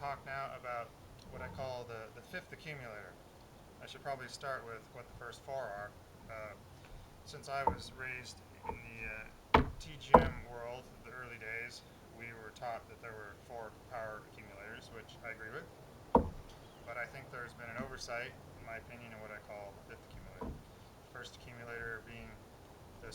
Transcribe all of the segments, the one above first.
talk now about what I call the fifth accumulator. I should probably start with what the first four are. Since I was raised in the TGM world, the early days, we were taught that there were four power accumulators, which I agree with. But I think there's been an oversight, in my opinion, in what I call the fifth accumulator. First accumulator being the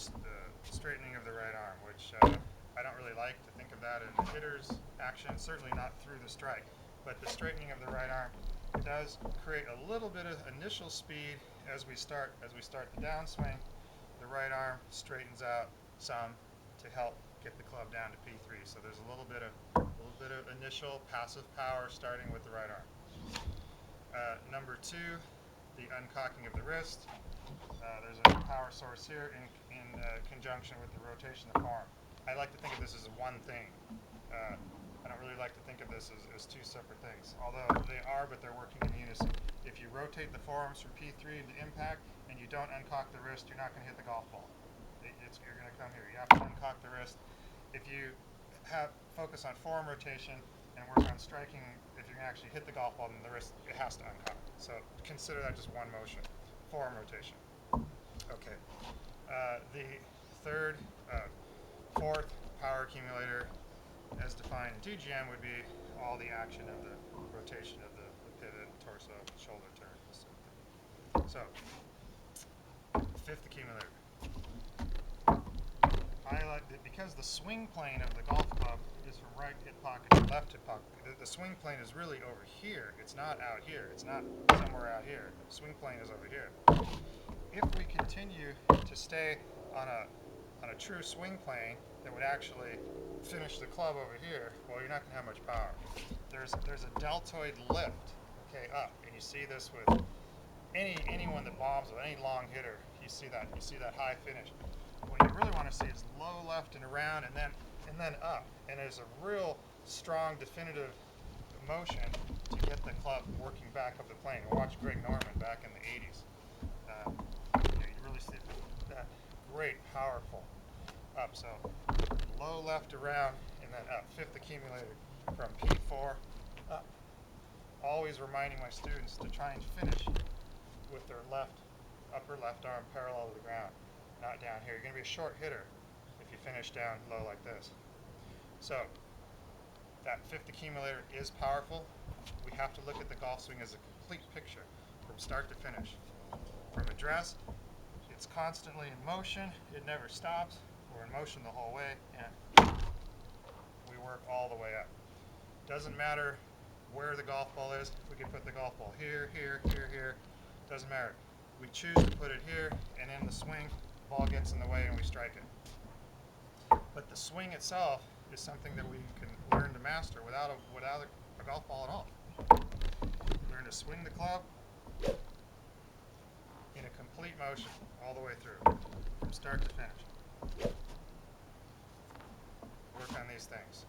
straightening of the right arm, which I don't really like to think of that in the hitter's action, certainly not through the strike. But the straightening of the right arm does create a little bit of initial speed as we start the downswing. The right arm straightens out some to help get the club down to P3. So there's a little bit of initial passive power starting with the right arm. Number two, the uncocking of the wrist. There's a power source here in conjunction with the rotation of the forearm. I like to think of this as one thing. I don't really like to think of this as two separate things, although they are, but they're working in unison. If you rotate the forearms from P3 into impact and you don't uncock the wrist, you're not going to hit the golf ball. You're going to come here. You have to uncock the wrist. If you focus on forearm rotation and work on striking, if you're going to actually hit the golf ball, then the wrist, it has to uncock. So consider that just one motion, forearm rotation. Okay. The fourth power accumulator, as defined in TGM, would be all the action of the rotation of the pivot, torso, shoulder turn, this sort of thing. So, fifth accumulator. Highlight that because the swing plane of the golf club is from right hip pocket to left hip pocket. The swing plane is really over here. It's not out here. It's not somewhere out here. The swing plane is over here. If we continue to stay on a true swing plane that would actually finish the club over here, well, you're not going to have much power. There's a deltoid lift, okay, up, and you see this with anyone that bombs with any long hitter. You see that high finish. What you really want to see is low left and around, and then up. And there's a real strong, definitive motion to get the club working back up the plane. Watch Greg Norman back in the 80s. You really see that great, powerful up. So low left around and then up. Fifth accumulator from P4 up. Always reminding my students to try and finish with their upper left arm parallel to the ground, not down here. You're going to be a short hitter if you finish down low like this. So that fifth accumulator is powerful. We have to look at the golf swing as a complete picture from start to finish. From address, it's constantly in motion. It never stops. We're in motion the whole way, and we work all the way up. Doesn't matter where the golf ball is. We can put the golf ball here, here, here, here. Doesn't matter. We choose to put it here, and in the swing, the ball gets in the way and we strike it. But the swing itself is something that we can learn to master without a golf ball at all. Learn to swing the club in a complete motion all the way through, from start to finish. Work on these things.